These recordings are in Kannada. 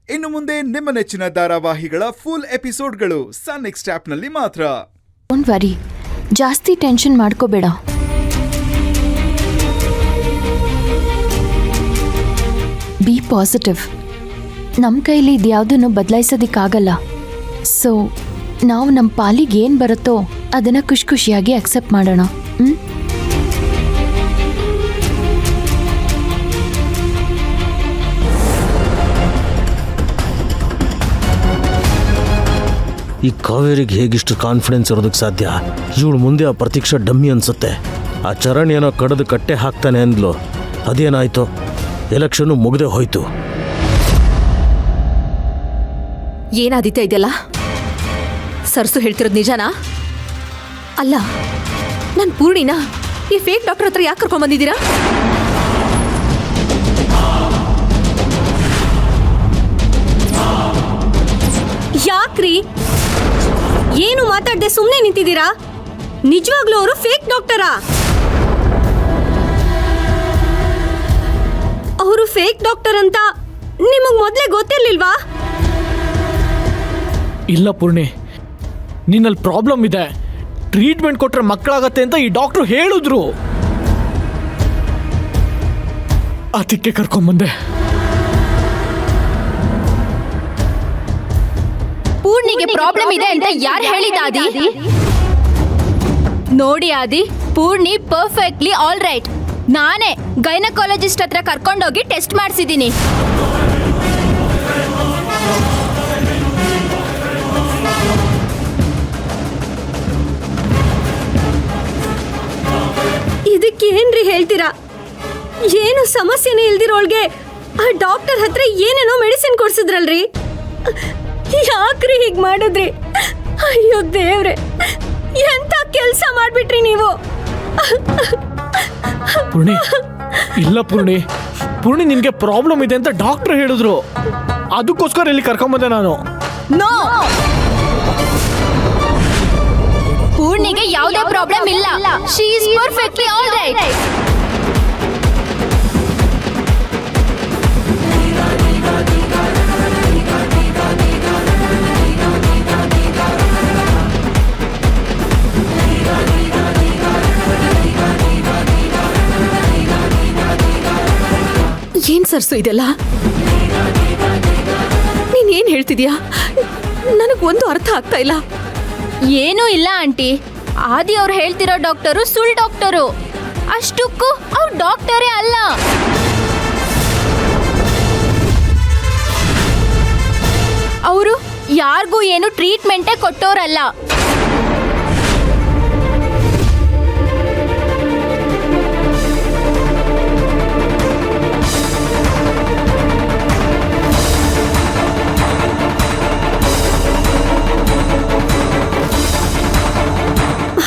ಇನ್ನು ಮುಂದೆ ನಿಮ್ಮ ನೆಚ್ಚಿನ ಧಾರಾವಾಹಿಗಳ ಫುಲ್ ಎಪಿಸೋಡ್ಗಳು ಸನ್ ನೆಕ್ಸ್ಟ್ ಆಪ್ನಲ್ಲಿ ಮಾತ್ರ. ಡೋಂಟ್ ವರಿ, ಜಾಸ್ತಿ ಟೆನ್ಷನ್ ಮಾಡ್ಕೋಬೇಡ. B positive. ನಮ್ಮ ಕೈಲಿ ಇದ್ಯಾವುದನ್ನು ಬದಲಾಯಿಸೋದಕ್ಕಾಗಲ್ಲ. ಸೊ ನಾವು ನಮ್ಮ ಪಾಲಿಗೆ ಏನು ಬರುತ್ತೋ ಅದನ್ನು ಖುಷಿ ಖುಷಿಯಾಗಿ ಅಕ್ಸೆಪ್ಟ್ ಮಾಡೋಣ. ಈ ಕಾವೇರಿಗೆ ಹೇಗಿಷ್ಟು ಕಾನ್ಫಿಡೆನ್ಸ್ ಇರೋದಕ್ಕೆ ಸಾಧ್ಯ? ಇವಳು ಮುಂದೆ ಆ ಪ್ರತೀಕ್ಷಾ ಡಮ್ಮಿ ಅನ್ಸುತ್ತೆ. ಆ ಚರಣ್ ಏನೋ ಕಡ್ದು ಕಟ್ಟೆ ಹಾಕ್ತಾನೆ ಅಂದ್ಲು, ಅದೇನಾಯ್ತು? ಎಲೆಕ್ಷನ್ನು ಮುಗ್ದೇ ಹೋಯ್ತು. ಏನಾದಿತ್ಯ ಇದೆಲ್ಲ? ಸರ್ಸು ಹೇಳ್ತಿರೋದು ನಿಜನಾ? ಅಲ್ಲ, ನಾನು ಪೂರ್ಣಿನ ಈ ಫೇಕ್ ಡಾಕ್ಟರ್ ಹತ್ರ ಯಾಕೆ ಕರ್ಕೊಂಡ್ಬಂದಿದ್ದೀರಾ? ಯಾಕ್ರಿ ಏನು ಮಾತಾಡದೆ ಸುಮ್ಮನೆ ನಿಂತಿದ್ದೀರಾ? ನಿಜವಾಗ್ಲೂ ಅವರು ಫೇಕ್ ಡಾಕ್ಟರಾ? ಅವರು ಫೇಕ್ ಡಾಕ್ಟರ್ ಅಂತ ನಿಮಗ್ ಮೊದಲೇ ಗೊತ್ತಿರ್ಲಿಲ್ವಾ? ಇಲ್ಲ ಪೂರ್ಣಿ, ನಿನ್ನಲ್ಲಿ ಪ್ರಾಬ್ಲಮ್ ಇದೆ. ಟ್ರೀಟ್ಮೆಂಟ್ ಕೊಟ್ರೆ ಮಕ್ಕಳಾಗತ್ತೆ ಅಂತ ಈ ಡಾಕ್ಟ್ರು ಹೇಳಿದ್ರು. ಅದಕ್ಕೆ ಕರ್ಕೊಂಡ್ಬಂದೆ. ಪೂರ್ಣಿಗೆ ಪ್ರಾಬ್ಲಮ್ ಇದೆ ಅಂತ ಯಾರು ಹೇಳಿದ ಆದಿ? ನೋಡಿ ಆದಿ, ಪೂರ್ಣಿ ಪರ್ಫೆಕ್ಟ್ಲಿ ಆಲ್ ರೈಟ್. ನಾನೇ ಗೈನಕಾಲಜಿಸ್ಟ್ ಹತ್ರ ಕರ್ಕೊಂಡೋಗಿ ಟೆಸ್ಟ್ ಮಾಡಿಸಿದ್ದೀನಿ. ಇದಕ್ಕೆ ಏನ್ರಿ ಹೇಳ್ತೀರಾ? ಏನು ಸಮಸ್ಯೆನೇ ಇಲ್ದಿರೋಳ್ಗೆ ಆ ಡಾಕ್ಟರ್ ಹತ್ರ ಏನೇನೋ ಮೆಡಿಸಿನ್ ಕೊಡ್ಸಿದ್ರಲ್ರಿ. ಯಾಕ್ರಿ ಹೀಗ್ ಮಾಡಿದ್ರಿ? ಅಯ್ಯೋ ದೇವ್ರೆ, ಎಂತ ಕೆಲಸ ಮಾಡ್ಬಿಟ್ರಿ ನೀವು. ಪೂರ್ಣಿ, ಇಲ್ಲ ಪೂರ್ಣಿ, ಪೂರ್ಣಿ ನಿನ್ಗೆ ಪ್ರಾಬ್ಲಮ್ ಇದೆ ಅಂತ ಡಾಕ್ಟರ್ ಹೇಳಿದ್ರು. ಅದಕ್ಕೋಸ್ಕರ ಇಲ್ಲಿ ಕರ್ಕೊಂಬಂದೆ ನಾನು. ನೋ, ಪೂರ್ಣಿಗೆ ಯಾವುದೇ ಪ್ರಾಬ್ಲಮ್ ಇಲ್ಲ. She is perfectly all right. ಏನ್ ಸರ್ಸು ಇದೆಲ್ಲ? ನೀನ್ ಏನ್ ಹೇಳ್ತಿದ್ಯಾ? ನನಗೊಂದು ಅರ್ಥ ಆಗ್ತಾ ಇಲ್ಲ. ಏನೂ ಇಲ್ಲ ಆಂಟಿ, ಆದಿ ಅವ್ರು ಹೇಳ್ತಿರೋ ಡಾಕ್ಟರು ಸುಳ್ಳು ಡಾಕ್ಟರು. ಅಷ್ಟಕ್ಕೂ ಅವ್ರು ಡಾಕ್ಟರೇ ಅಲ್ಲ. ಅವರು ಯಾರಿಗೂ ಏನು ಟ್ರೀಟ್ಮೆಂಟೇ ಕೊಟ್ಟೋರಲ್ಲ.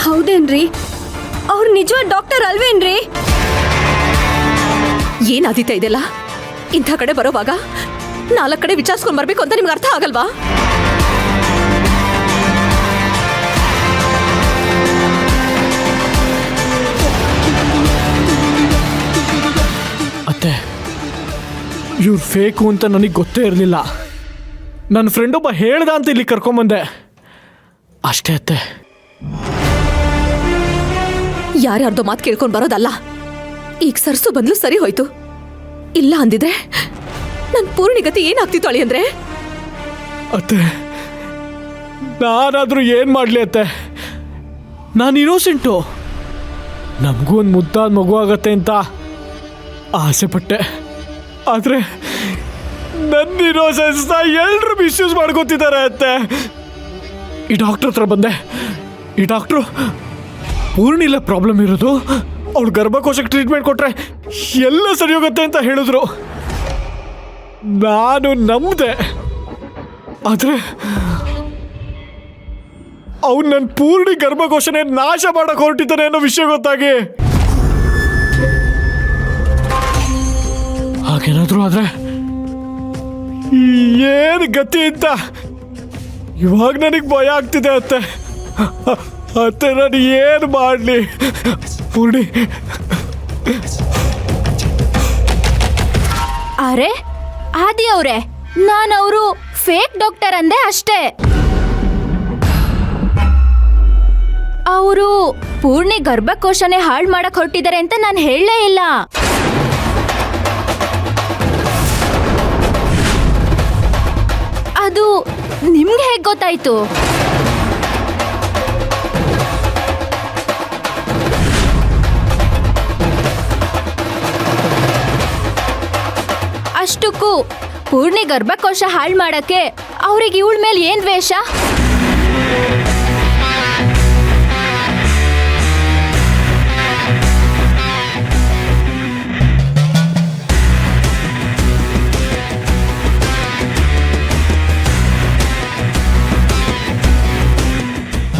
ಹೌದೇನ್ರಿ? ಅವ್ರು ನಿಜವಾದ ಡಾಕ್ಟರ್ ಅಲ್ವೇನ್ರಿ? ಏನಾದಿತ್ಯ ಇದೆಲ್ಲ? ಇಂಥ ಕಡೆ ಬರೋವಾಗ 4 ಕಡೆ ವಿಚಾರಿಸ್ಕೊಂಡ್ ಬರ್ಬೇಕು ಅಂತ ನಿಮ್ಗೆ ಅರ್ಥ ಆಗಲ್ವಾ? ಅತ್ತೆ, ಇವ್ರು ಫೇಕು ಅಂತ ನನಗೆ ಗೊತ್ತೇ ಇರಲಿಲ್ಲ. ನನ್ನ ಫ್ರೆಂಡ್ ಒಬ್ಬ ಹೇಳ್ದ ಅಂತ ಇಲ್ಲಿ ಕರ್ಕೊಂಬಂದೆ ಅಷ್ಟೇ ಅತ್ತೆ. ಯಾರ್ಯಾರ್ದೋ ಮಾತು ಕೇಳ್ಕೊಂಡು ಬರೋದಲ್ಲ. ಈಗ ಸರ್ಸು ಬಂದ್ಲು ಸರಿ ಹೋಯ್ತು. ಇಲ್ಲ ಅಂದಿದ್ರೆ ನನ್ನ ಪೂರ್ಣಿಗತಿ ಏನಾಗ್ತಿತ್ತು ಅಳಿ ಅಂದ್ರೆ? ಅತ್ತೆ, ನಾನಾದ್ರೂ ಏನ್ ಮಾಡ್ಲಿ ಅತ್ತೆ? ನಾನು ಇನ್ನೋಸೆಂಟು. ನಮಗೂ ಒಂದು ಮುದ್ದಾದ ಮಗು ಆಗತ್ತೆ ಅಂತ ಆಸೆ ಪಟ್ಟೆ. ಆದ್ರೆ ನನ್ನ ಇನ್ನೋಸೆನ್ಸ್ನ ಎಲ್ಲರೂ ಮಿಸ್ಯೂಸ್ ಮಾಡ್ಕೊತಿದ್ದಾರೆ ಅತ್ತೆ. ಈ ಡಾಕ್ಟರ್ ಹತ್ರ ಬಂದೆ. ಈ ಡಾಕ್ಟ್ರು ಪೂರ್ಣಿಲ್ಲ ಪ್ರಾಬ್ಲಮ್ ಇರೋದು, ಅವ್ಳು ಗರ್ಭಕೋಶಕ್ಕೆ ಟ್ರೀಟ್ಮೆಂಟ್ ಕೊಟ್ರೆ ಎಲ್ಲ ಸರಿ ಹೋಗುತ್ತೆ ಅಂತ ಹೇಳಿದ್ರು. ನಾನು ನಂಬಿದೆ. ಆದ್ರೆ ಅವ್ನು ನನ್ನ ಪೂರ್ಣಿ ಗರ್ಭಕೋಶನೇ ನಾಶ ಮಾಡಕ್ ಹೊರಟಿದ್ದಾನೆ ಅನ್ನೋ ವಿಷಯ ಗೊತ್ತಾಗಿ ಹಾಗೇನಾದ್ರೂ ಆದ್ರೆ ಏನು ಗತಿ ಅಂತ ಇವಾಗ ನನಗೆ ಭಯ ಆಗ್ತಿದೆ ಅತ್ತೆ. ಅತ್ತೆ, ನಾನು ಏನು ಮಾಡಲಿ? ಪೂರ್ಣಿ, ಅರೆ ಆದಿ ಅವರೇ, ನಾನು ಅವರು ಫೇಕ್ ಡಾಕ್ಟರ್ ಅಂದೆ ಅಷ್ಟೇ. ಅವರು ಪೂರ್ಣಿ ಗರ್ಭಕೋಶನೇ ಹಾಳು ಮಾಡಕ್ ಹೊರಟಿದ್ದಾರೆ ಅಂತ ನಾನು ಹೇಳಲೇ ಇಲ್ಲ. ಅದು ನಿಮ್ಗೆ ಹೇಗೆ ಗೊತ್ತಾಯ್ತು? ಅಷ್ಟಕ್ಕೂ ಪೂರ್ಣಿ ಗರ್ಭಕೋಶ ಹಾಳು ಮಾಡಕ್ಕೆ ಅವ್ರಿಗೆ ಇವಳ ಮೇಲೆ ಏನ್ ದ್ವೇಷ?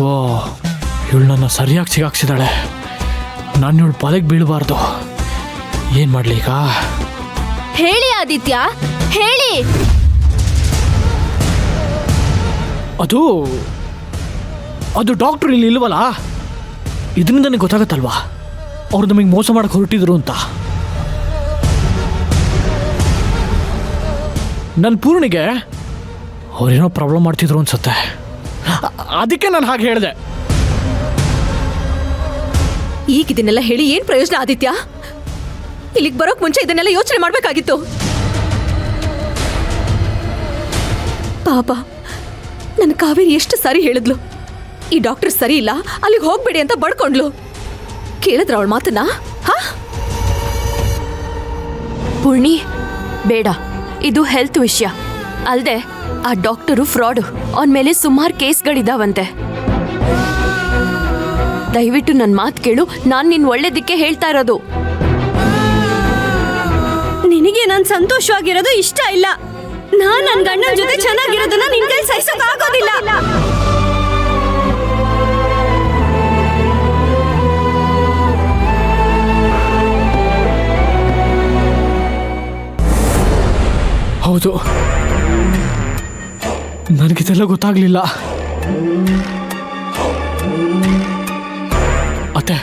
ಓ, ಇವಳು ನನ್ನ ಸರಿಯಾಗಿ ಸಿಗಾಕ್ಸಿದಾಳೆ. ನಾನು ಇವಳು ಪಾಲಿಗೆ ಬೀಳಬಾರ್ದು. ಏನು ಮಾಡಲಿ ಈಗ? ಹೇಳಿ ಆದಿತ್ಯ, ಹೇಳಿ. ಅದು ಡಾಕ್ಟ್ರು ಇಲ್ಲಿ ಇಲ್ವಲ್ಲ, ಇದರಿಂದ ನನಗೆ ಗೊತ್ತಾಗತ್ತಲ್ವಾ ಅವ್ರು ನಮಗೆ ಮೋಸ ಮಾಡಕ್ಕೆ ಹೊರಟಿದ್ರು ಅಂತ. ನನ್ನ ಪೂರ್ಣಿಗೆ ಅವ್ರೇನೋ ಪ್ರಾಬ್ಲಮ್ ಮಾಡ್ತಿದ್ರು ಅನ್ಸುತ್ತೆ. ಅದಕ್ಕೆ ನಾನು ಹಾಗೆ ಹೇಳಿದೆ. ಈಗ ಇದನ್ನೆಲ್ಲ ಹೇಳಿ ಏನ್ ಪ್ರಯೋಜನ ಆದಿತ್ಯ? ಇಲ್ಲಿಗೆ ಬರೋಕ್ ಮುಂಚೆ ಇದನ್ನೆಲ್ಲ ಯೋಚನೆ ಮಾಡ್ಬೇಕಾಗಿತ್ತು. ಪಾಪ ನನ್ನ ಕಾವೇರಿ ಎಷ್ಟು ಸಾರಿ ಹೇಳಿದ್ಲು, ಈ ಡಾಕ್ಟರ್ ಸರಿ ಇಲ್ಲ, ಅಲ್ಲಿಗೆ ಹೋಗ್ಬೇಡಿ ಅಂತ ಬಡ್ಕೊಂಡ್ಲು. ಕೇಳಿದ್ರ ಅವಳ ಮಾತನ್ನ? ಹಾ, ಪೂರ್ಣಿ ಬೇಡ, ಇದು ಹೆಲ್ತ್ ವಿಷಯ ಅಲ್ದೆ. ಆ ಡಾಕ್ಟರು ಫ್ರಾಡು, ಅವನ ಮೇಲೆ ಸುಮಾರು ಕೇಸ್ಗಳಿದಾವಂತೆ. ದಯವಿಟ್ಟು ನನ್ನ ಮಾತು ಕೇಳು, ನಾನು ನಿನ್ ಒಳ್ಳೇದಕ್ಕೆ ಹೇಳ್ತಾ ಇರೋದು. ನಿನಗೆ ನಾನು ಸಂತೋಷವಾಗಿರೋದು ಇಷ್ಟ ಇಲ್ಲ. ನಾನು ನನ್ನ ಗಂಡನ ಜೊತೆ ಚೆನ್ನಾಗಿರೋದನ್ನ ನಿನ್ ಕೈ ಸಹಿಸೋಕ್ ಆಗೋದಿಲ್ಲ. ಹೌದು, ನನಗಿದೆಲ್ಲ ಗೊತ್ತಾಗ್ಲಿಲ್ಲ. ಅತ್ತೆ,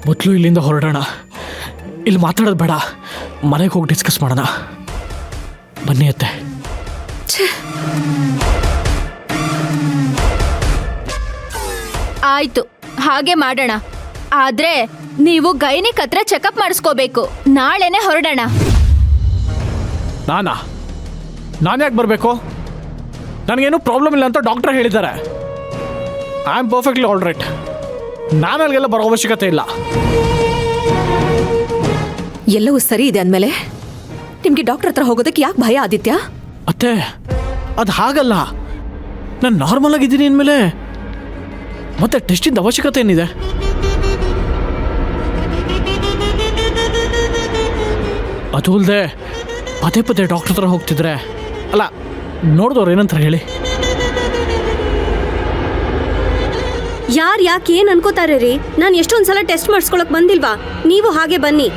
ಮೊದಲು ಇಲ್ಲಿಂದ ಹೊರಡೋಣ. ಇಲ್ಲಿ ಮಾತಾಡೋದು ಬೇಡ, ಮನೆಗೆ ಹೋಗಿ ಡಿಸ್ಕಸ್ ಮಾಡೋಣ. ಬನ್ನಿ ಅತ್ತೆ. ಆಯ್ತು, ಹಾಗೆ ಮಾಡೋಣ. ಆದ್ರೆ ನೀವು ಗೈನಿಕ್ ಹತ್ರ ಚೆಕಪ್ ಮಾಡಿಸ್ಕೋಬೇಕು. ನಾಳೆನೆ ಹೊರಡೋಣ. ನಾನು ಯಾಕೆ ಬರಬೇಕು? ನನಗೇನು ಪ್ರಾಬ್ಲಮ್ ಇಲ್ಲ ಅಂತ ಡಾಕ್ಟರ್ ಹೇಳಿದ್ದಾರೆ. I am perfectly all right. ನಾನು ಅಲ್ಲಿಗೆಲ್ಲ ಬರೋ ಅವಶ್ಯಕತೆ ಇಲ್ಲ. ಎಲ್ಲವೂ ಸರಿ ಇದೆ ಅಂದಮೇಲೆ ನಿಮ್ಗೆ ಡಾಕ್ಟರ್ ಹತ್ರ ಹೋಗೋದಕ್ಕೆ ಯಾಕೆ ಭಯ ಆದಿತ್ಯ? ಅತ್ತೆ, ಅದು ಹಾಗಲ್ಲ. ನಾನು ನಾರ್ಮಲ್ ಆಗಿದ್ದೀನಿ ಅಂದಮೇಲೆ ಮತ್ತೆ ಟೆಸ್ಟಿಂದ ಅವಶ್ಯಕತೆ ಏನಿದೆ? ಅದು ಅಲ್ಲದೆ ಪದೇ ಪದೇ ಡಾಕ್ಟರ್ ಹತ್ರ ಹೋಗ್ತಿದ್ರೆ ಅಲ್ಲ, ನೋಡಿದವ್ರು ಏನಂತಾರೆ ಹೇಳಿ? ಯಾರು ಯಾಕೆ ಏನ್ ಅನ್ಕೋತಾರೆ ರೀ? ನಾನು ಎಷ್ಟೊಂದ್ಸಲ ಟೆಸ್ಟ್ ಮಾಡಿಸ್ಕೊಳಕ್ ಬಂದಿಲ್ವಾ? ನೀವು ಹಾಗೆ ಬನ್ನಿ.